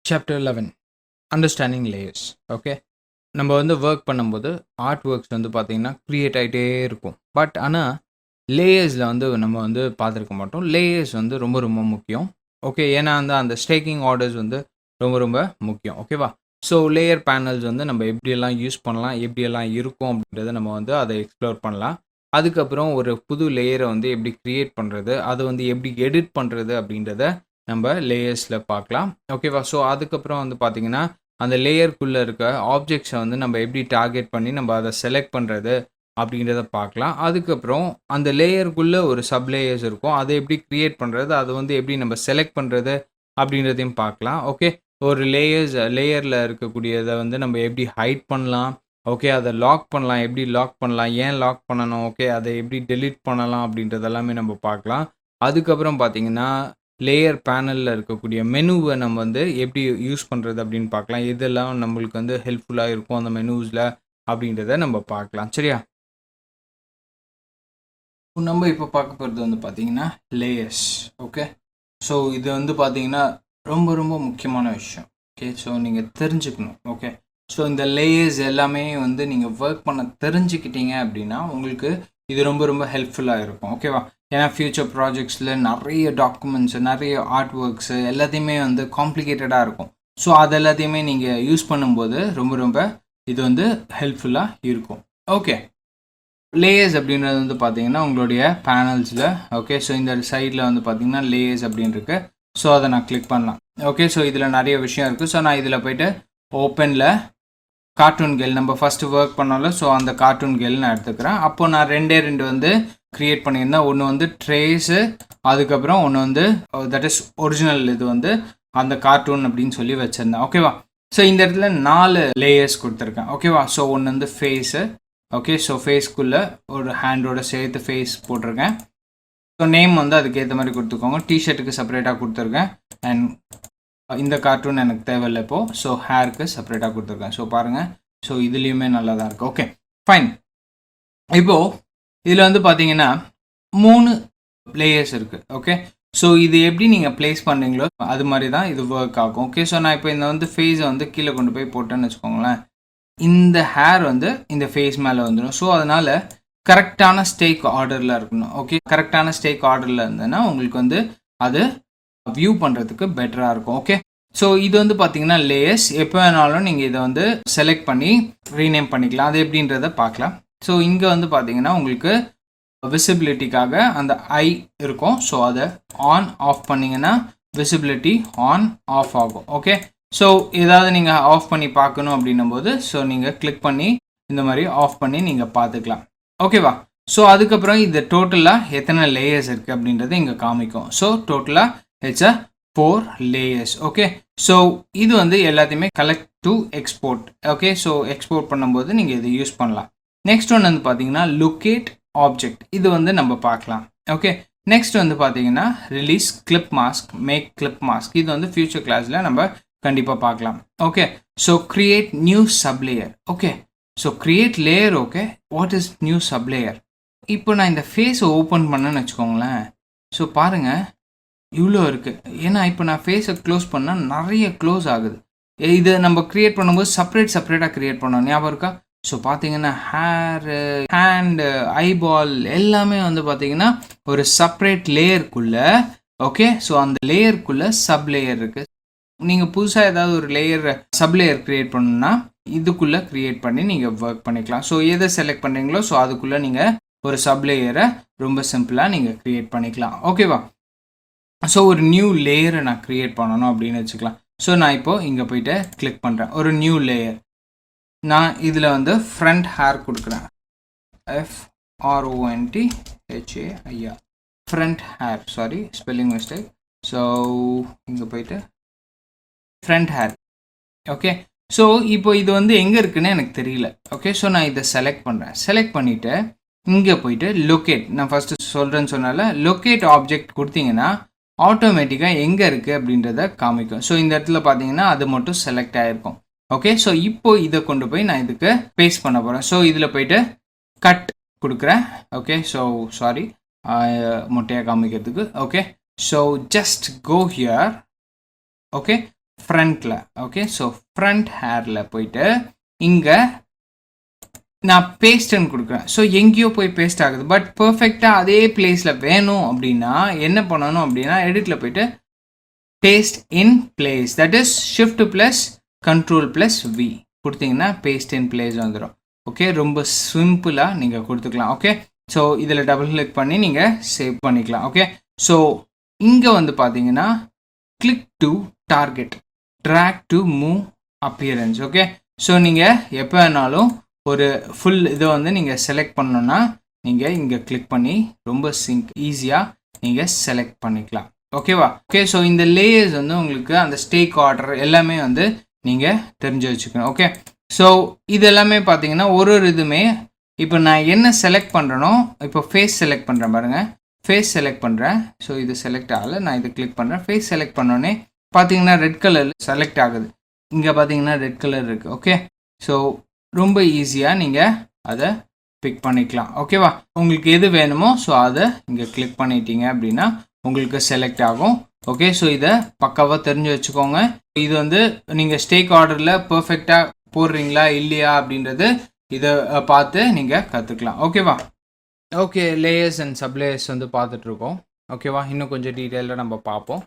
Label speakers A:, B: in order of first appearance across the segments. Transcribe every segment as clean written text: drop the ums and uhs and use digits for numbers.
A: Chapter 11 Understanding Layers. Okay, நம்ம வந்து work பண்ணும்போது ஆர்ட் ஒர்க்ஸ் வந்து பார்த்தீங்கன்னா க்ரியேட் ஆகிட்டே இருக்கும். பட் ஆனால் லேயர்ஸில் வந்து நம்ம வந்து பார்த்துருக்க மாட்டோம். லேயர்ஸ் வந்து ரொம்ப ரொம்ப முக்கியம். ஓகே, ஏன்னா அந்த ஸ்டேக்கிங் ஆர்டர்ஸ் வந்து ரொம்ப ரொம்ப முக்கியம். ஓகேவா? ஸோ லேயர் பேனல்ஸ் வந்து நம்ம எப்படியெல்லாம் யூஸ் பண்ணலாம், எப்படியெல்லாம் இருக்கும் அப்படின்றத நம்ம வந்து அதை எக்ஸ்ப்ளோர் பண்ணலாம். அதுக்கப்புறம் ஒரு புது லேயரை வந்து எப்படி க்ரியேட் பண்ணுறது, அதை வந்து எப்படி எடிட் பண்ணுறது அப்படின்றத நம்ம லேயர்ஸில் பார்க்கலாம். ஓகேவா? ஸோ அதுக்கப்புறம் வந்து பார்த்திங்கன்னா அந்த லேயருக்குள்ளே இருக்க ஆப்ஜெக்ட்ஸை வந்து நம்ம எப்படி டார்கெட் பண்ணி நம்ம அதை செலக்ட் பண்ணுறது அப்படின்றத பார்க்கலாம். அதுக்கப்புறம் அந்த லேயருக்குள்ளே ஒரு சப் லேயர்ஸ் இருக்கும், அதை எப்படி க்ரியேட் பண்ணுறது, அதை வந்து எப்படி நம்ம செலக்ட் பண்ணுறது அப்படின்றதையும் பார்க்கலாம். ஓகே, ஒரு லேயரில் இருக்கக்கூடியதை வந்து நம்ம எப்படி ஹைட் பண்ணலாம், ஓகே, அதை லாக் பண்ணலாம், எப்படி லாக் பண்ணலாம், ஏன் லாக் பண்ணணும், ஓகே, அதை எப்படி டெலீட் பண்ணலாம் அப்படின்றதெல்லாமே நம்ம பார்க்கலாம். அதுக்கப்புறம் பார்த்திங்கன்னா லேயர் பேனலில் இருக்கக்கூடிய மெனுவை நம்ம வந்து எப்படி யூஸ் பண்ணுறது அப்படின்னு பார்க்கலாம். இதெல்லாம் நம்மளுக்கு வந்து ஹெல்ப்ஃபுல்லாக இருக்கும் அந்த மெனுஸில் அப்படின்றத நம்ம பார்க்கலாம். சரியா? நம்ம இப்போ பார்க்க போகிறது வந்து பார்த்திங்கன்னா லேயர்ஸ். ஓகே, ஸோ இது வந்து பார்த்திங்கன்னா ரொம்ப ரொம்ப முக்கியமான விஷயம். ஓகே, ஸோ நீங்கள் தெரிஞ்சுக்கணும். ஓகே, ஸோ இந்த லேயர்ஸ் எல்லாமே வந்து நீங்கள் ஒர்க் பண்ண தெரிஞ்சுக்கிட்டீங்க அப்படின்னா உங்களுக்கு இது ரொம்ப ரொம்ப ஹெல்ப்ஃபுல்லாக இருக்கும். ஓகேவா? ஏன்னா ஃப்யூச்சர் ப்ராஜெக்ட்ஸில் நிறைய டாக்குமெண்ட்ஸு, நிறைய ஆர்ட் ஒர்க்ஸு எல்லாத்தையுமே வந்து காம்ப்ளிகேட்டடாக இருக்கும். ஸோ அது எல்லாத்தையுமே நீங்கள் யூஸ் பண்ணும்போது ரொம்ப ரொம்ப இது வந்து ஹெல்ப்ஃபுல்லாக இருக்கும். ஓகே, லேயர்ஸ் அப்படின்றது வந்து பார்த்தீங்கன்னா உங்களுடைய பேனல்ஸில். ஓகே, ஸோ இந்த சைடில் வந்து பார்த்தீங்கன்னா லேயர்ஸ் அப்படின்னு இருக்குது. ஸோ அதை நான் கிளிக் பண்ணலாம். ஓகே, ஸோ இதில் நிறைய விஷயம் இருக்குது. ஸோ நான் இதில் போய்ட்டு ஓப்பனில் கார்ட்டூன் கேல் நம்ம ஃபஸ்ட்டு ஒர்க் பண்ணாலும், ஸோ அந்த கார்ட்டூன் கேல் நான் எடுத்துக்கிறேன். அப்போது நான் ரெண்டு வந்து க்ரியேட் பண்ணியிருந்தேன். ஒன்று வந்து ட்ரேஸு, அதுக்கப்புறம் ஒன்று வந்து தட் இஸ் ஒரிஜினல், இது வந்து அந்த கார்ட்டூன் அப்படின்னு சொல்லி வச்சுருந்தேன். ஓகேவா? ஸோ இந்த இடத்துல 4 லேயர்ஸ் கொடுத்துருக்கேன். ஓகேவா? ஸோ ஒன்று வந்து ஃபேஸு. ஓகே, ஸோ ஃபேஸ்க்குள்ளே ஒரு ஹேண்டோட சேர்த்து ஃபேஸ் போட்டிருக்கேன். ஸோ நேம் வந்து அதுக்கேற்ற மாதிரி கொடுத்துக்கோங்க. டிஷர்ட்டுக்கு செப்பரேட்டாக கொடுத்துருக்கேன். அண்ட் இந்த கார்ட்டூன் எனக்கு தேவையில்லை இப்போது. ஸோ ஹேருக்கு செப்பரேட்டாக கொடுத்துருக்கேன். ஸோ பாருங்கள், ஸோ இதுலேயுமே நல்லா தான் இருக்குது. Okay, fine. இப்போது இதில் வந்து பார்த்தீங்கன்னா 3 லேயர்ஸ் இருக்குது. ஓகே, ஸோ இது எப்படி நீங்கள் ப்ளேஸ் பண்ணுறீங்களோ அது மாதிரி தான் இது ஒர்க் ஆகும். ஓகே, ஸோ நான் இப்போ இந்த வந்து ஃபேஸை வந்து கீழே கொண்டு போய் போட்டேன்னு வச்சுக்கோங்களேன். இந்த ஹேர் வந்து இந்த ஃபேஸ் மேலே வந்துடும். ஸோ அதனால் கரெக்டான ஸ்டேக் ஆர்டரில் இருக்கணும். ஓகே, கரெக்டான ஸ்டேக் ஆர்டரில் இருந்ததுன்னா உங்களுக்கு வந்து அது வியூ பண்ணுறதுக்கு பெட்டராக இருக்கும். ஓகே, ஸோ இது வந்து பார்த்தீங்கன்னா லேயர்ஸ். எப்போ வேணாலும் நீங்கள் இதை வந்து செலக்ட் பண்ணி ரீநேம் பண்ணிக்கலாம். அது எப்படின்றத பார்க்கலாம். ஸோ இங்கே வந்து பார்த்தீங்கன்னா உங்களுக்கு விசிபிலிட்டிக்காக அந்த ஐ இருக்கும். ஸோ அதை ஆன் ஆஃப் பண்ணிங்கன்னா விசிபிலிட்டி ஆன் ஆஃப் ஆகும். ஓகே, ஸோ ஏதாவது நீங்கள் ஆஃப் பண்ணி பார்க்கணும் அப்படின்னும் போது ஸோ நீங்கள் கிளிக் பண்ணி இந்த மாதிரி ஆஃப் பண்ணி நீங்கள் பார்த்துக்கலாம். ஓகேவா? ஸோ அதுக்கப்புறம் இது டோட்டலாக எத்தனை லேயர்ஸ் இருக்குது அப்படின்றது இங்கே காமிக்கும். ஸோ டோட்டலாக it's a 4 layers. Okay, so இது வந்து எல்லாத்தையுமே collect to export. Okay, so export பண்ணும்போது நீங்கள் இதை யூஸ் பண்ணலாம். நெக்ஸ்ட் ஒன்று வந்து பார்த்தீங்கன்னா லொக்கேட் ஆப்ஜெக்ட். இது வந்து நம்ம பார்க்கலாம். ஓகே, நெக்ஸ்ட் வந்து பார்த்தீங்கன்னா release clip mask, make clip mask. இது வந்து ஃபியூச்சர் கிளாஸில் நம்ம கண்டிப்பாக பார்க்கலாம். Okay, so create new sublayer. Okay, so create layer. Okay, what is new sublayer? இப்போ நான் இந்த ஃபேஸை ஓப்பன் பண்ணேன்னு வச்சுக்கோங்களேன். ஸோ பாருங்கள், இவ்வளோ இருக்குது. ஏன்னா இப்போ நான் ஃபேஸை க்ளோஸ் பண்ணால் நிறைய க்ளோஸ் ஆகுது. இதை நம்ம க்ரியேட் பண்ணும்போது செப்பரேட்டாக க்ரியேட் பண்ணோம். ஞாபகம் இருக்கா? ஸோ பார்த்தீங்கன்னா ஹேரு, ஹேண்டு, ஐபால் எல்லாமே வந்து பார்த்தீங்கன்னா ஒரு செப்பரேட் லேயருக்குள்ளே. ஓகே, ஸோ அந்த லேயருக்குள்ளே சப் லேயர் இருக்குது. நீங்கள் புதுசாக ஏதாவது ஒரு சப் லேயர் க்ரியேட் பண்ணணுன்னா இதுக்குள்ளே க்ரியேட் பண்ணி நீங்கள் ஒர்க் பண்ணிக்கலாம். ஸோ எதை செலக்ட் பண்ணுறீங்களோ ஸோ அதுக்குள்ளே நீங்கள் ஒரு சப் லேயரை ரொம்ப சிம்பிளாக நீங்கள் க்ரியேட் பண்ணிக்கலாம். ஓகேவா? ஸோ ஒரு நியூ லேயரை நான் க்ரியேட் பண்ணணும் அப்படின்னு வச்சுக்கலாம். ஸோ நான் இப்போது இங்கே போய்ட்டு கிளிக் பண்ணுறேன். ஒரு நியூ லேயர். நான் இதில் வந்து ஃப்ரண்ட் ஹேர் கொடுக்குறேன். FRONTHAIR front hair. Sorry, spelling mistake. So இங்கே போய்ட்டு ஃப்ரண்ட் ஹேர். ஓகே, ஸோ இப்போ இது வந்து எங்கே இருக்குன்னு எனக்கு தெரியல. ஓகே, ஸோ நான் இதை செலக்ட் பண்ணுறேன். செலக்ட் பண்ணிவிட்டு இங்கே போய்ட்டு லொக்கேட், நான் ஃபஸ்ட்டு சொல்கிறேன்னு சொன்னால லொக்கேட் ஆப்ஜெக்ட் கொடுத்தீங்கன்னா ஆட்டோமேட்டிக்காக எங்கே இருக்குது அப்படின்றத காமிக்கும். ஸோ இந்த இடத்துல பார்த்தீங்கன்னா அது மட்டும் செலக்ட் ஆகிருக்கும். ஓகே, ஸோ இப்போ இதை கொண்டு போய் நான் இதுக்கு பேஸ்ட் பண்ண போகிறேன். ஸோ இதில் போய்ட்டு கட் கொடுக்குறேன். ஓகே, ஸோ சாரி மொட்டையாக காமிக்கிறதுக்கு. Okay, so just go here. Okay, ஃப்ரண்ட்டில். ஓகே, ஸோ ஃப்ரண்ட் ஹேரில் போயிட்டு இங்கே நான் பேஸ்ட்ன்னு கொடுக்குறேன். ஸோ எங்கேயோ போய் பேஸ்ட் ஆகுது. பட் பர்ஃபெக்டாக அதே பிளேஸில் வேணும் அப்படின்னா என்ன பண்ணணும் அப்படின்னா எடிட்டில் போயிட்டு paste in place, that is shift plus control plus V கொடுத்தீங்கன்னா பேஸ்ட் இன் பிளேஸ் வந்துடும். ஓகே, ரொம்ப சிம்பிளாக நீங்கள் கொடுத்துக்கலாம். ஓகே, ஸோ இதில் டபுள் கிளிக் பண்ணி நீங்கள் சேவ் பண்ணிக்கலாம். ஓகே, ஸோ இங்கே வந்து பார்த்தீங்கன்னா click to target, drag to move appearance. Okay, so நீங்கள் எப்போ வேணாலும் ஒரு ஃபுல் இதை வந்து நீங்கள் செலக்ட் பண்ணணுன்னா நீங்கள் இங்கே கிளிக் பண்ணி ரொம்ப ஈஸியாக நீங்கள் செலக்ட் பண்ணிக்கலாம். ஓகேவா? ஓகே, ஸோ இந்த லேயர்ஸ் வந்து உங்களுக்கு அந்த ஸ்டேக் ஆர்டர் எல்லாமே வந்து நீங்கள் தெரிஞ்சு வச்சுக்கணும். ஓகே, ஸோ இது எல்லாமே பார்த்தீங்கன்னா ஒரு இதுவுமே இப்போ நான் என்ன செலக்ட் பண்ணுறேனோ, இப்போ ஃபேஸ் செலக்ட் பண்ணுறேன் பாருங்கள், ஃபேஸ் செலக்ட் பண்ணுறேன். ஸோ இது செலக்ட் ஆகலை, நான் இது கிளிக் பண்ணுறேன். ஃபேஸ் செலக்ட் பண்ணோன்னே பார்த்தீங்கன்னா ரெட் கலர் செலக்ட் ஆகுது. இங்கே பார்த்தீங்கன்னா ரெட் கலர் இருக்குது. ஓகே, ஸோ ரொம்ப ஈஸியாக நீங்கள் அதை பிக் பண்ணிக்கலாம். ஓகேவா? உங்களுக்கு எது வேணுமோ ஸோ அதை இங்கே கிளிக் பண்ணிட்டீங்க அப்படின்னா உங்களுக்கு செலக்ட் ஆகும். ஓகே, ஸோ இதை பக்காவாக தெரிஞ்சு வச்சுக்கோங்க. இது வந்து நீங்கள் ஸ்டேக் ஆர்டரில் பர்ஃபெக்டாக போடுறீங்களா இல்லையா அப்படின்றது இதை பார்த்து நீங்கள் கற்றுக்கலாம். ஓகேவா? ஓகே, லேயர்ஸ் அண்ட் சப்லேயர்ஸ் வந்து பார்த்துட்ருக்கோம். ஓகேவா? இன்னும் கொஞ்சம் டீட்டெயிலாக நம்ம பார்ப்போம்.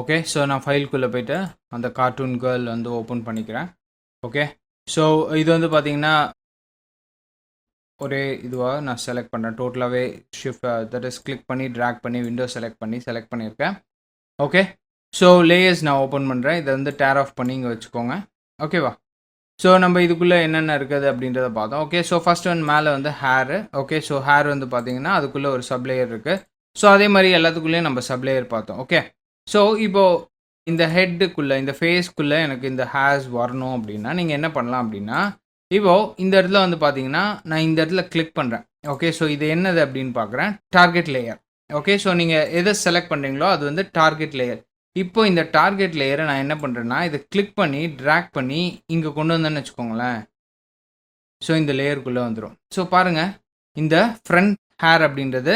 A: ஓகே, ஸோ நான் ஃபைலுக்குள்ளே போய்ட்டு அந்த கார்ட்டூன் கேர்ள் வந்து ஓப்பன் பண்ணிக்கிறேன். ஓகே, ஸோ இது வந்து பார்த்தீங்கன்னா ஒரே இதுவாக நான் செலக்ட் பண்ணுறேன். டோட்டலாகவே ஷிஃப்ட் தட் இஸ் கிளிக் பண்ணி ட்ராக் பண்ணி விண்டோ செலக்ட் பண்ணியிருக்கேன். ஓகே, ஸோ லேயர்ஸ் நான் ஓப்பன் பண்ணுறேன். இதை வந்து டேர் ஆஃப் பண்ணி இங்கே வச்சுக்கோங்க. ஓகேவா? ஸோ நம்ம இதுக்குள்ளே என்னென்ன இருக்குது அப்படின்றத பார்த்தோம். ஓகே, ஸோ ஃபஸ்ட் ஒன் மேலே வந்து ஹேரு. ஓகே, ஸோ ஹேர் வந்து பார்த்தீங்கன்னா அதுக்குள்ளே ஒரு சப்லேயர் இருக்குது. ஸோ அதே மாதிரி எல்லாத்துக்குள்ளேயும் நம்ம சப்லேயர் பார்த்தோம். ஓகே, ஸோ இப்போது இந்த ஹெட்டுக்குள்ளே இந்த ஃபேஸ்க்குள்ளே எனக்கு இந்த ஹேர்ஸ் வரணும் அப்படின்னா நீங்கள் என்ன பண்ணலாம் அப்படின்னா இப்போது இந்த இடத்துல வந்து பார்த்தீங்கன்னா நான் இந்த இடத்துல கிளிக் பண்ணுறேன். ஓகே, ஸோ இது என்னது அப்படின்னு பார்க்குறேன், டார்கெட் லேயர். ஓகே, ஸோ நீங்கள் எதை செலக்ட் பண்ணுறீங்களோ அது வந்து டார்கெட் லேயர். இப்போ இந்த டார்கெட் லேயரை நான் என்ன பண்ணுறேன்னா இதை கிளிக் பண்ணி ட்ராக் பண்ணி இங்கே கொண்டு வந்தேன்னு வச்சுக்கோங்களேன். ஸோ இந்த லேயருக்குள்ளே வந்துடும். ஸோ பாருங்கள், இந்த ஃப்ரண்ட் ஹேர் அப்படின்றது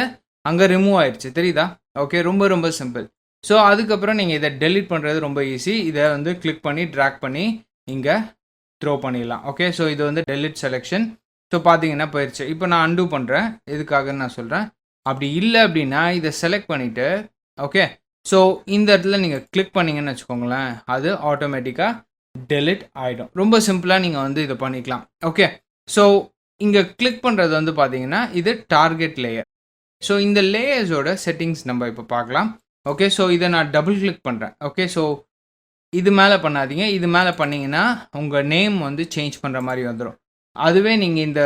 A: அங்கே ரிமூவ் ஆயிடுச்சு, தெரியுதா? ஓகே, ரொம்ப ரொம்ப சிம்பிள். ஸோ அதுக்கப்புறம் நீங்கள் இதை டெலிட் பண்ணுறது ரொம்ப ஈஸி. இதை வந்து கிளிக் பண்ணி ட்ராக் பண்ணி இங்கே த்ரோ பண்ணிடலாம். ஓகே, ஸோ இது வந்து டெலிட் செலெக்ஷன். ஸோ பார்த்தீங்கன்னா போயிடுச்சு. இப்போ நான் அன்டூ பண்ணுறேன், எதுக்காகன்னு நான் சொல்கிறேன். அப்படி இல்லை அப்படின்னா இதை செலக்ட் பண்ணிவிட்டு ஓகே, ஸோ இந்த இடத்துல நீங்கள் கிளிக் பண்ணிங்கன்னு வச்சுக்கோங்களேன், அது ஆட்டோமேட்டிக்காக டெலிட் ஆகிடும். ரொம்ப சிம்பிளாக நீங்கள் வந்து இதை பண்ணிக்கலாம். ஓகே, ஸோ இங்கே கிளிக் பண்ணுறது வந்து பார்த்தீங்கன்னா இது டார்கெட் லேயர். ஸோ இந்த லேயர்ஸோட செட்டிங்ஸ் நம்ம இப்போ பார்க்கலாம். ஓகே, ஸோ இதை நான் டபுள் கிளிக் பண்ணுறேன். ஓகே, ஸோ இது மேலே பண்ணாதீங்க, இது மேலே பண்ணிங்கன்னா உங்கள் நேம் வந்து சேஞ்ச் பண்ணுற மாதிரி வந்துடும். அதுவே நீங்கள் இந்த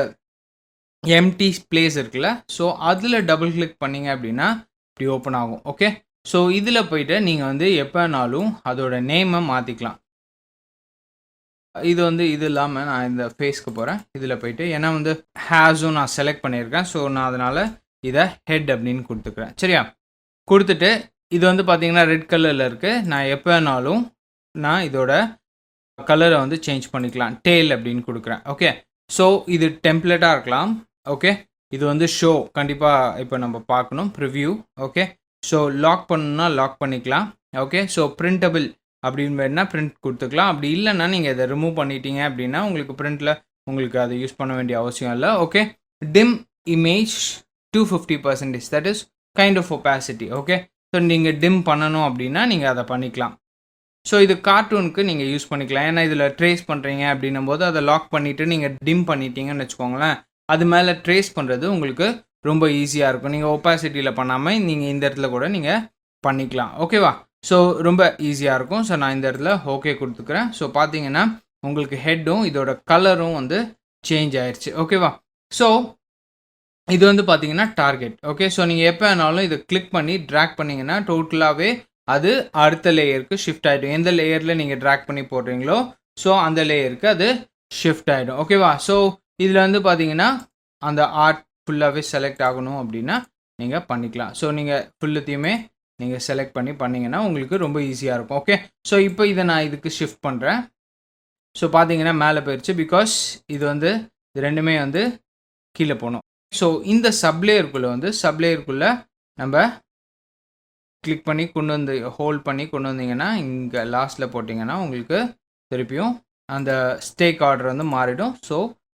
A: எம்டி பிளேஸ் இருக்குல்ல, ஸோ அதில் டபுள் கிளிக் பண்ணிங்க அப்படின்னா இப்படி ஓப்பன் ஆகும். ஓகே, ஸோ இதில் போயிட்டு நீங்கள் வந்து எப்போனாலும் அதோட நேமை மாற்றிக்கலாம். இது வந்து இது இல்லாமல் நான் இந்த ஃபேஸ்க்கு போகிறேன். இதில் போயிட்டு ஏன்னா வந்து ஹேர்ஸும் நான் செலக்ட் பண்ணியிருக்கேன். ஸோ நான் அதனால் இதை ஹெட் அப்படின்னு கொடுத்துக்கிறேன். சரியா? கொடுத்துட்டு இது வந்து பார்த்தீங்கன்னா ரெட் கலரில் இருக்குது. நான் எப்போ வேணாலும் நான் இதோட கலரை வந்து சேஞ்ச் பண்ணிக்கலாம். டெயில் அப்படின்னு கொடுக்குறேன். ஓகே, ஸோ இது டெம்ப்ளேட்டாக இருக்கலாம். ஓகே, இது வந்து ஷோ கண்டிப்பாக இப்போ நம்ம பார்க்கணும் ப்ரிவ்யூ. ஓகே, ஸோ லாக் பண்ணணுன்னா லாக் பண்ணிக்கலாம். ஓகே, ஸோ பிரிண்டபிள் அப்படின்னு வேணுன்னா பிரிண்ட் கொடுத்துக்கலாம். அப்படி இல்லைன்னா நீங்கள் இதை ரிமூவ் பண்ணிட்டீங்க அப்படின்னா உங்களுக்கு பிரிண்டில் உங்களுக்கு அதை யூஸ் பண்ண வேண்டிய அவசியம் இல்லை. Okay, dim image 250%, that is kind of opacity. Okay, so நீங்கள் டிம் பண்ணணும் அப்படின்னா நீங்கள் அதை பண்ணிக்கலாம். ஸோ இது கார்ட்டூனுக்கு நீங்கள் யூஸ் பண்ணிக்கலாம். ஏன்னா இதில் ட்ரேஸ் பண்ணுறீங்க அப்படின்னும் போது அதை லாக் பண்ணிவிட்டு நீங்கள் டிம் பண்ணிட்டீங்கன்னு வச்சுக்கோங்களேன், அது மேலே ட்ரேஸ் பண்ணுறது உங்களுக்கு ரொம்ப ஈஸியாக இருக்கும். நீங்கள் ஒபாசிட்டியில் பண்ணாமல் நீங்கள் இந்த இடத்துல கூட நீங்கள் பண்ணிக்கலாம். ஓகேவா? ஸோ ரொம்ப ஈஸியாக இருக்கும். ஸோ நான் இந்த இடத்துல ஓகே கொடுத்துக்கிறேன். ஸோ பார்த்தீங்கன்னா உங்களுக்கு ஹெட்டும் இதோட கலரும் வந்து சேஞ்ச் ஆயிடுச்சு. ஓகேவா? ஸோ இது வந்து பார்த்தீங்கன்னா டார்கெட். ஓகே, ஸோ நீங்கள் எப்போ வேணாலும் இதை கிளிக் பண்ணி ட்ராக் பண்ணிங்கன்னா டோட்டலாகவே அது அடுத்த லேயருக்கு ஷிஃப்ட் ஆகிடும். எந்த லேயரில் நீங்கள் ட்ராக் பண்ணி போடுறீங்களோ ஸோ அந்த லேயருக்கு அது ஷிஃப்ட் ஆகிடும். ஓகேவா? ஸோ இதில் வந்து பார்த்தீங்கன்னா அந்த ஆர்ட் ஃபுல்லாகவே செலக்ட் ஆகணும் அப்படின்னா நீங்கள் பண்ணிக்கலாம். ஸோ நீங்கள் ஃபுல்லுத்தையுமே நீங்கள் செலக்ட் பண்ணி பண்ணிங்கன்னா உங்களுக்கு ரொம்ப ஈஸியாக இருக்கும். ஓகே, ஸோ இப்போ இதை நான் இதுக்கு ஷிஃப்ட் பண்ணுறேன். ஸோ பார்த்தீங்கன்னா மேலே போயிடுச்சு, பிகாஸ் இது வந்து இது ரெண்டுமே வந்து கீழே போகணும். ஸோ இந்த சப்லேயருக்குள்ளே நம்ம கிளிக் பண்ணி கொண்டு வந்து ஹோல்ட் பண்ணி கொண்டு வந்தீங்கன்னா இங்கே லாஸ்ட்டில் போட்டிங்கன்னா உங்களுக்கு திருப்பியும் அந்த ஸ்டேக் ஆர்டர் வந்து மாறிடும். ஸோ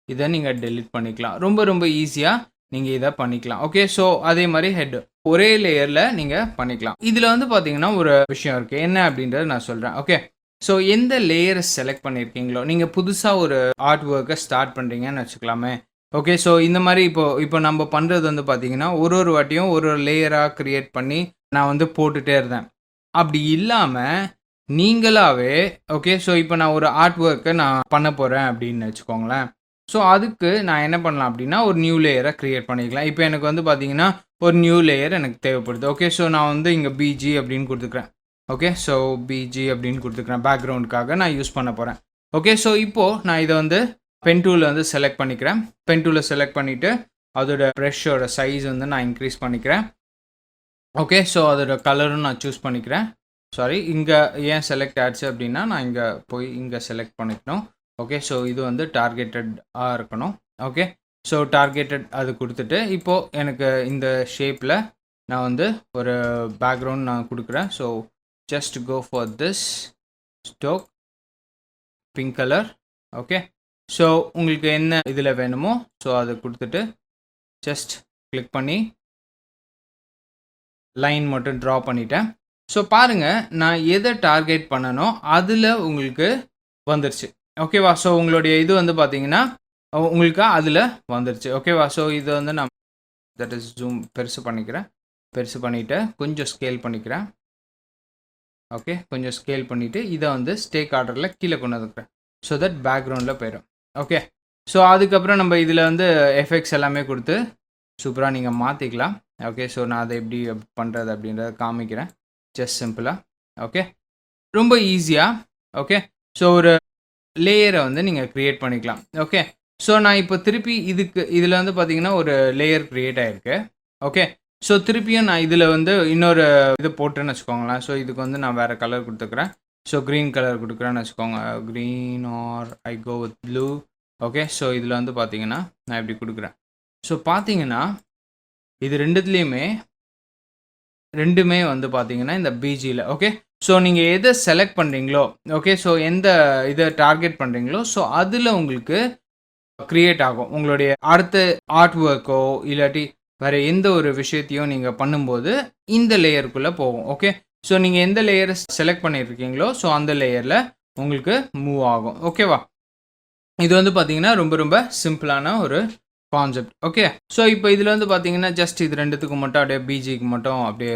A: இதை நீங்கள் டெலிட் பண்ணிக்கலாம். ரொம்ப ரொம்ப ஈஸியாக நீங்கள் இதை பண்ணிக்கலாம். ஓகே, ஸோ அதே மாதிரி ஹெட் ஒரே லேயரில் நீங்கள் பண்ணிக்கலாம். இதில் வந்து பார்த்தீங்கன்னா ஒரு விஷயம் இருக்குது, என்ன அப்படின்றத நான் சொல்கிறேன். ஓகே, ஸோ எந்த லேயரை செலக்ட் பண்ணியிருக்கீங்களோ, நீங்கள் புதுசாக ஒரு ஆர்ட் ஒர்க்கை ஸ்டார்ட் பண்ணுறீங்கன்னு வச்சுக்கலாமே. ஓகே, ஸோ இந்த மாதிரி இப்போ நம்ம பண்ணுறது வந்து பார்த்தீங்கன்னா ஒரு வாட்டியும் ஒரு லேயராக க்ரியேட் பண்ணி நான் வந்து போட்டுகிட்டே இருந்தேன். அப்படி இல்லாமல் நீங்களாகவே ஓகே, ஸோ இப்போ நான் ஒரு ஆர்ட் ஒர்க்கை நான் பண்ண போகிறேன் அப்படின்னு வச்சுக்கோங்களேன். ஸோ அதுக்கு நான் என்ன பண்ணலாம் அப்படின்னா ஒரு நியூ லேயரை க்ரியேட் பண்ணிக்கலாம். இப்போ எனக்கு வந்து பார்த்தீங்கன்னா ஒரு நியூ லேயர் எனக்கு தேவைப்படுது. ஓகே, ஸோ நான் வந்து இங்கே பிஜி அப்படின்னு கொடுத்துக்கிறேன். ஓகே, ஸோ பிஜி அப்படின்னு கொடுத்துக்கிறேன். பேக்ரவுண்டுக்காக நான் யூஸ் பண்ண போகிறேன். ஓகே, ஸோ இப்போது நான் இதை வந்து பென் டூலை வந்து செலக்ட் பண்ணிக்கிறேன். பென் டூலை செலக்ட் பண்ணிவிட்டு அதோட ப்ரெஷ்ஷோட சைஸ் வந்து நான் இன்க்ரீஸ் பண்ணிக்கிறேன். ஓகே, ஸோ அதோட கலரும் நான் சூஸ் பண்ணிக்கிறேன். சாரி, இங்கே ஏன் செலக்ட் ஆச்சு அப்படின்னா நான் இங்கே போய் இங்கே செலக்ட் பண்ணிக்கணும். ஓகே, ஸோ இது வந்து டார்கெட்டடாக இருக்கணும். ஓகே, ஸோ டார்கெட்டட் அது கொடுத்துட்டு இப்போது எனக்கு இந்த ஷேப்பில் நான் வந்து ஒரு பேக்ரவுண்ட் நான் கொடுக்குறேன். So just go for this stroke pink colour. Okay, so உங்களுக்கு என்ன இதில் வேணுமோ ஸோ அதை கொடுத்துட்டு ஜஸ்ட் கிளிக் பண்ணி லைன் மட்டும் ட்ரா பண்ணிட்டேன். ஸோ பாருங்கள், நான் எதை டார்கெட் பண்ணனோ அதில் உங்களுக்கு வந்துருச்சு. ஓகேவா, ஸோ உங்களுடைய இது வந்து பார்த்தீங்கன்னா உங்களுக்கு அதில் வந்துருச்சு. ஓகேவா, ஸோ இது வந்து நான் தட் இஸ் ஜூம் பெருசு பண்ணிக்கிறேன். பெருசு பண்ணிவிட்டு கொஞ்சம் ஸ்கேல் பண்ணிக்கிறேன். ஓகே, கொஞ்சம் ஸ்கேல் பண்ணிவிட்டு இதை வந்து ஸ்டேக் ஆர்டரில் கீழே கொண்டு வந்துக்கிறேன். ஸோ தட் பேக்ரவுண்டில் போயிடும். ஓகே, ஸோ அதுக்கப்புறம் நம்ம இதில் வந்து எஃபெக்ட்ஸ் எல்லாமே கொடுத்து சூப்பராக நீங்கள் மாற்றிக்கலாம். ஓகே, ஸோ நான் அதை எப்படி பண்ணுறது அப்படின்றத காமிக்கிறேன். ஜஸ்ட் சிம்பிளாக. ஓகே, ரொம்ப ஈஸியாக. ஓகே, ஸோ ஒரு லேயரை வந்து நீங்கள் க்ரியேட் பண்ணிக்கலாம். ஓகே, ஸோ நான் இப்போ திருப்பி இதில் வந்து பார்த்தீங்கன்னா ஒரு லேயர் க்ரியேட் ஆகிருக்கு. ஓகே, ஸோ திருப்பியும் நான் இதில் வந்து இன்னொரு இது போட்டுன்னு வச்சுக்கோங்களேன். ஸோ இதுக்கு வந்து நான் வேறு கலர் கொடுத்துக்கிறேன். ஸோ க்ரீன் கலர் கொடுக்குறேன்னு வச்சுக்கோங்க. Green or I go with blue. Okay, so இதில் வந்து பார்த்தீங்கன்னா நான் இப்படி கொடுக்குறேன். ஸோ பார்த்தீங்கன்னா இது ரெண்டுமே வந்து பார்த்தீங்கன்னா இந்த பிஜியில். ஓகே, ஸோ நீங்கள் எதை செலக்ட் பண்ணுறீங்களோ ஓகே, ஸோ எந்த இதை டார்கெட் பண்ணுறீங்களோ ஸோ அதில் உங்களுக்கு க்ரியேட் ஆகும். உங்களுடைய அடுத்த ஆர்ட் ஒர்க்கோ இல்லாட்டி வேறு எந்த ஒரு விஷயத்தையும் நீங்கள் பண்ணும்போது இந்த லேயருக்குள்ளே போகும். ஓகே, ஸோ நீங்கள் எந்த லேயரை செலக்ட் பண்ணியிருக்கீங்களோ ஸோ அந்த லேயரில் உங்களுக்கு மூவ் ஆகும். ஓகேவா, இது வந்து பார்த்தீங்கன்னா ரொம்ப ரொம்ப சிம்பிளான ஒரு கான்செப்ட். ஓகே, ஸோ இப்போ இதில் வந்து பார்த்தீங்கன்னா ஜஸ்ட் இது ரெண்டுத்துக்கும் மட்டும் அப்படியே பிஜிக்கு மட்டும் அப்படியே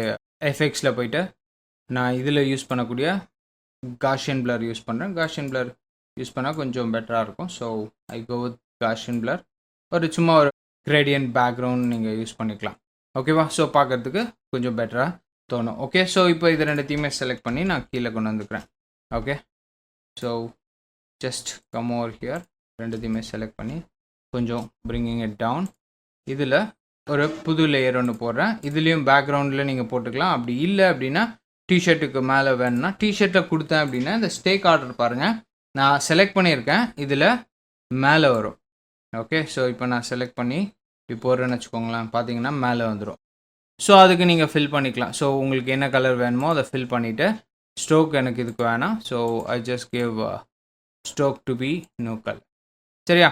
A: எஃபெக்ட்ஸில் போயிட்டு நான் இதில் யூஸ் பண்ணக்கூடிய காஷியன் பிளர் யூஸ் பண்ணுறேன். காஷியன் பிளர் யூஸ் பண்ணால் கொஞ்சம் பெட்டராக இருக்கும். So I go with Gaussian blur. ஒரு சும்மா ஒரு கிரேடியன்ட் பேக்ரவுண்ட் நீங்கள் யூஸ் பண்ணிக்கலாம். ஓகேவா, ஸோ பார்க்குறதுக்கு கொஞ்சம் பெட்டராக தோணும். ஓகே, ஸோ இப்போ இது ரெண்டுத்தையுமே செலக்ட் பண்ணி நான் கீழே கொண்டு வந்துக்கிறேன். Okay, so just come over here. ரெண்டுத்தையுமே செலக்ட் பண்ணி கொஞ்சம் பிரிங்கிங் இட் டவுன். இதில் ஒரு புது லேயர் ஒன்று போடுறேன். இதுலேயும் பேக்ரவுண்டில் நீங்கள் போட்டுக்கலாம். அப்படி இல்லை அப்படின்னா டிஷர்ட்டுக்கு மேலே வேணும்னா டிஷர்ட்டில் கொடுத்தேன் அப்படின்னா இந்த ஸ்டேக் ஆர்டர் பாருங்கள் நான் செலக்ட் பண்ணியிருக்கேன். இதில் மேலே வரும். ஓகே, ஸோ இப்போ நான் செலக்ட் பண்ணி இப்போ போடுறேன்னு வச்சுக்கோங்களேன். பார்த்தீங்கன்னா மேலே வந்துடும். ஸோ அதுக்கு நீங்கள் ஃபில் பண்ணிக்கலாம். ஸோ உங்களுக்கு என்ன கலர் வேணுமோ அதை ஃபில் பண்ணிவிட்டு ஸ்ட்ரோக் எனக்கு இதுக்கு வேணாம். So I just give stroke to be no colour. சரியா,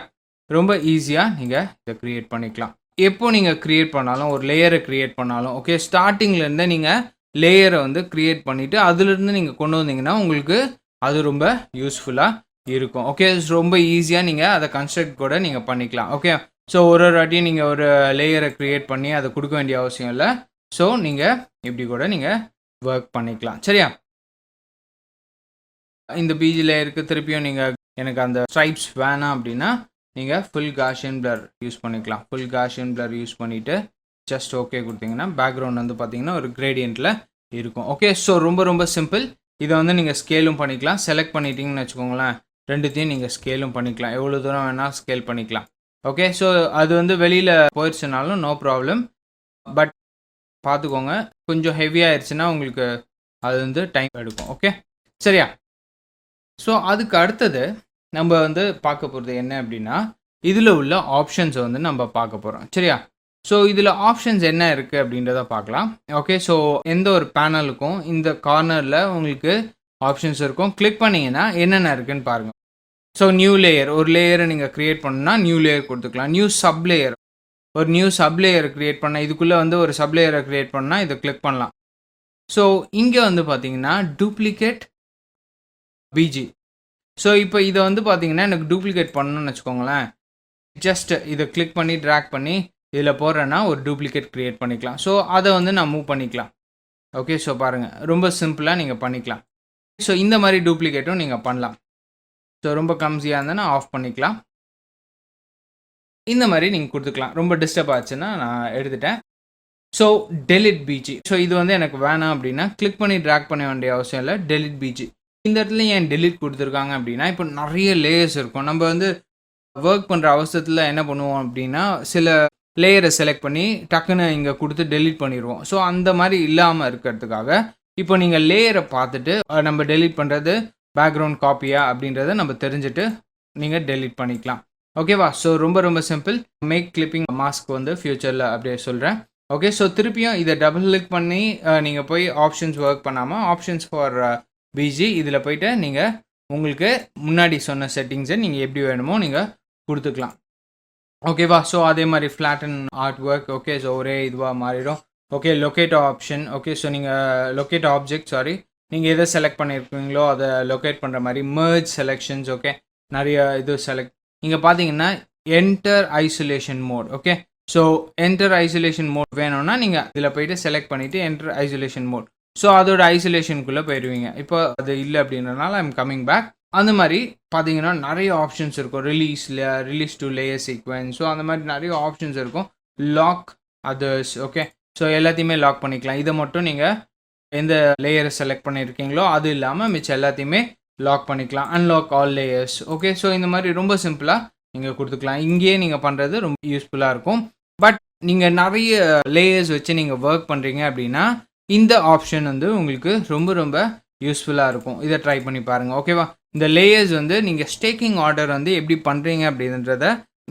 A: ரொம்ப ஈஸியாக நீங்கள் இதை க்ரியேட் பண்ணிக்கலாம். எப்போ நீங்கள் க்ரியேட் பண்ணாலும் ஒரு லேயரை க்ரியேட் பண்ணாலும் ஓகே, ஸ்டார்டிங்லேருந்து நீங்கள் லேயரை வந்து க்ரியேட் பண்ணிவிட்டு அதிலிருந்து நீங்கள் கொண்டு வந்தீங்கன்னா உங்களுக்கு அது ரொம்ப யூஸ்ஃபுல்லாக இருக்கும். ஓகே, ரொம்ப ஈஸியாக நீங்கள் அதை கன்ஸ்ட்ரக்ட் கூட நீங்கள் பண்ணிக்கலாம். ஓகே, ஸோ ஒரு வாட்டியும் நீங்கள் ஒரு லேயரை க்ரியேட் பண்ணி அதை கொடுக்க வேண்டிய அவசியம் இல்லை. ஸோ நீங்கள் இப்படி கூட நீங்கள் ஒர்க் பண்ணிக்கலாம். சரியா, இந்த பிஜி லேயருக்கு திருப்பியும் நீங்கள் எனக்கு அந்த ஸ்ட்ரைப்ஸ் வேணாம் அப்படின்னா நீங்கள் ஃபுல் காஷியன் பிளர் யூஸ் பண்ணிக்கலாம். ஃபுல் காஷியன் பிளர் யூஸ் பண்ணிவிட்டு ஜஸ்ட் ஓகே கொடுத்தீங்கன்னா பேக்ரவுண்ட் வந்து பார்த்தீங்கன்னா ஒரு கிரேடியண்ட்டில் இருக்கும். ஓகே, ஸோ ரொம்ப ரொம்ப சிம்பிள். இதை வந்து நீங்கள் ஸ்கேலும் பண்ணிக்கலாம். செலக்ட் பண்ணிட்டீங்கன்னு வச்சுக்கோங்களேன், ரெண்டுத்தையும் நீங்கள் ஸ்கேலும் பண்ணிக்கலாம். எவ்வளோ தூரம் வேணால் ஸ்கேல் பண்ணிக்கலாம். ஓகே, ஸோ அது வந்து வெளியில் போயிடுச்சுனாலும் நோ ப்ராப்ளம். பட் பார்த்துக்கோங்க, கொஞ்சம் ஹெவியாகிடுச்சுன்னா உங்களுக்கு அது வந்து டைம் எடுக்கும். ஓகே, சரியா. ஸோ அதுக்கு அடுத்தது நம்ம வந்து பார்க்க போகிறது என்ன அப்படின்னா இதில் உள்ள ஆப்ஷன்ஸை வந்து நம்ம பார்க்க போகிறோம். சரியா, ஸோ இதில் ஆப்ஷன்ஸ் என்ன இருக்குது அப்படின்றத பார்க்கலாம். ஓகே, ஸோ எந்த ஒரு பேனலுக்கும் இந்த கார்னரில் உங்களுக்கு ஆப்ஷன்ஸ் இருக்கும். கிளிக் பண்ணிங்கன்னா என்னென்ன இருக்குதுன்னு பாருங்கள். ஸோ நியூ லேயர், ஒரு லேயரை நீங்கள் க்ரியேட் பண்ணணும்னா நியூ லேயர் கொடுத்துக்கலாம். நியூ சப் லேயர், ஒரு நியூ சப் லேயர் க்ரியேட் பண்ண, இதுக்குள்ளே வந்து ஒரு சப் லேயரை க்ரியேட் பண்ணால் இதை கிளிக் பண்ணலாம். ஸோ இங்கே வந்து பார்த்தீங்கன்னா டூப்ளிகேட் பிஜி. ஸோ இப்போ இதை வந்து பார்த்தீங்கன்னா எனக்கு டூப்ளிகேட் பண்ணணும்னு வச்சுக்கோங்களேன். ஜஸ்ட் இதை கிளிக் பண்ணி ட்ராக் பண்ணி இதில் போடுறேன்னா ஒரு டூப்ளிகேட் க்ரியேட் பண்ணிக்கலாம். ஸோ அதை வந்து நான் மூவ் பண்ணிக்கலாம். ஓகே, ஸோ பாருங்கள், ரொம்ப சிம்பிளாக நீங்கள் பண்ணிக்கலாம். ஸோ இந்த மாதிரி டூப்ளிகேட்டும் நீங்கள் பண்ணலாம். ஸோ ரொம்ப கம்மியாக இருந்தேன்னா ஆஃப் பண்ணிக்கலாம். இந்த மாதிரி நீங்கள் கொடுத்துக்கலாம். ரொம்ப டிஸ்டர்ப் ஆச்சுன்னா நான் எடுத்துட்டேன். So delete PG. ஸோ இது வந்து எனக்கு வேணாம் அப்படின்னா கிளிக் பண்ணி ட்ராக் பண்ண வேண்டிய அவசியம் இல்லை. Delete BG. இந்த இடத்துல ஏன் டெலிட் கொடுத்துருக்காங்க அப்படின்னா, இப்போ நிறைய லேயர்ஸ் இருக்கும். நம்ம வந்து ஒர்க் பண்ணுற அவசரத்தில் என்ன பண்ணுவோம் அப்படின்னா, சில லேயரை செலக்ட் பண்ணி டக்குன்னு இங்கே கொடுத்து டெலிட் பண்ணிடுவோம். ஸோ அந்த மாதிரி இல்லாமல் இருக்கிறதுக்காக இப்போ நீங்கள் லேயரை பார்த்துட்டு நம்ம டெலிட் பண்ணுறது பேக்ரவுண்ட் காப்பியா அப்படின்றத நம்ம தெரிஞ்சுட்டு நீங்கள் டெலிட் பண்ணிக்கலாம். ஓகேவா? ஸோ ரொம்ப ரொம்ப சிம்பிள். மேக் கிளிப்பிங் மாஸ்க் வந்து ஃப்யூச்சரில் அப்படியே சொல்கிறேன். ஓகே, ஸோ திருப்பியும் இதை டபுள் கிளிக் பண்ணி நீங்கள் போய் ஆப்ஷன்ஸ் ஒர்க் பண்ணாமல் ஆப்ஷன்ஸ் ஃபார் பிஜி இதில் போய்ட்டு நீங்கள் உங்களுக்கு முன்னாடி சொன்ன செட்டிங்ஸை நீங்கள் எப்படி வேணுமோ நீங்கள் கொடுத்துக்கலாம். ஓகேவா? ஸோ அதே மாதிரி flatten art work. Okay, so ஒரே இதுவாக மாறிடும். Okay, locate option. Okay, so நீங்கள் லொக்கேட் ஆப்ஜெக்ட், சாரி, நீங்கள் எதை செலக்ட் பண்ணியிருக்கீங்களோ அதை லொக்கேட் பண்ணுற மாதிரி மெர்ஜ் செலெக்ஷன்ஸ். ஓகே, நிறைய இது செலக்ட். இங்கே பார்த்தீங்கன்னா enter isolation mode. Okay, so enter isolation mode வேணும்னா நீங்கள் இதில் போய்ட்டு செலக்ட் பண்ணிவிட்டு என்டர் ஐசோலேஷன் மோட். ஸோ அதோட ஐசோலேஷனுக்குள்ளே போயிடுவீங்க. இப்போ அது இல்லை அப்படின்றனால ஐம் கம்மிங் பேக். அந்த மாதிரி பார்த்தீங்கன்னா நிறைய ஆப்ஷன்ஸ் இருக்கும். Release to layer sequence. So அந்த மாதிரி நிறைய ஆப்ஷன்ஸ் இருக்கும். Lock others. ஓகே, ஸோ எல்லாத்தையுமே லாக் பண்ணிக்கலாம். இதை மட்டும் நீங்கள் எந்த லேயரை செலக்ட் பண்ணியிருக்கீங்களோ அது இல்லாமல் மிச்சம் எல்லாத்தையுமே லாக் பண்ணிக்கலாம். Unlock all layers. Okay, so இந்த மாதிரி ரொம்ப சிம்பிளாக நீங்கள் கொடுத்துக்கலாம். இங்கேயே நீங்கள் பண்ணுறது ரொம்ப யூஸ்ஃபுல்லாக இருக்கும். பட் நீங்கள் நிறைய லேயர்ஸ் வச்சு நீங்கள் ஒர்க் பண்ணுறீங்க அப்படின்னா இந்த ஆப்ஷன் வந்து உங்களுக்கு ரொம்ப ரொம்ப யூஸ்ஃபுல்லாக இருக்கும். இதை ட்ரை பண்ணி பாருங்கள். ஓகேவா? இந்த லேயர்ஸ் வந்து நீங்கள் ஸ்டேக்கிங் ஆர்டர் வந்து எப்படி பண்ணுறீங்க அப்படின்றத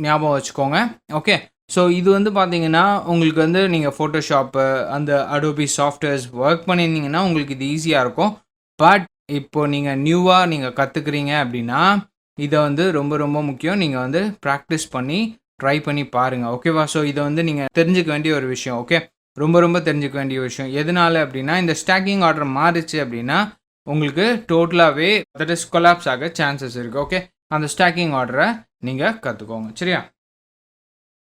A: ஞாபகம் வச்சுக்கோங்க. ஓகே, ஸோ இது வந்து பார்த்தீங்கன்னா உங்களுக்கு வந்து நீங்கள் ஃபோட்டோஷாப்பு அந்த அடோபி சாஃப்ட்வேர்ஸ் ஒர்க் பண்ணியிருந்தீங்கன்னா உங்களுக்கு இது ஈஸியாக இருக்கும். பட் இப்போது நீங்கள் நியூவாக நீங்கள் கற்றுக்குறீங்க அப்படின்னா இதை வந்து ரொம்ப ரொம்ப முக்கியம். நீங்கள் வந்து ப்ராக்டிஸ் பண்ணி ட்ரை பண்ணி பாருங்கள். ஓகேவா? ஸோ இதை வந்து நீங்கள் தெரிஞ்சுக்க வேண்டிய ஒரு விஷயம். ஓகே, ரொம்ப ரொம்ப தெரிஞ்சுக்க வேண்டிய விஷயம். எதனால அப்படின்னா இந்த ஸ்டாக்கிங் ஆர்டர் மாறிச்சு அப்படின்னா உங்களுக்கு டோட்டலாகவே தட் இஸ் கொலாப்ஸ் ஆக சான்சஸ் இருக்குது. ஓகே, அந்த ஸ்டாக்கிங் ஆர்டரை நீங்கள் கற்றுக்கோங்க. சரியா?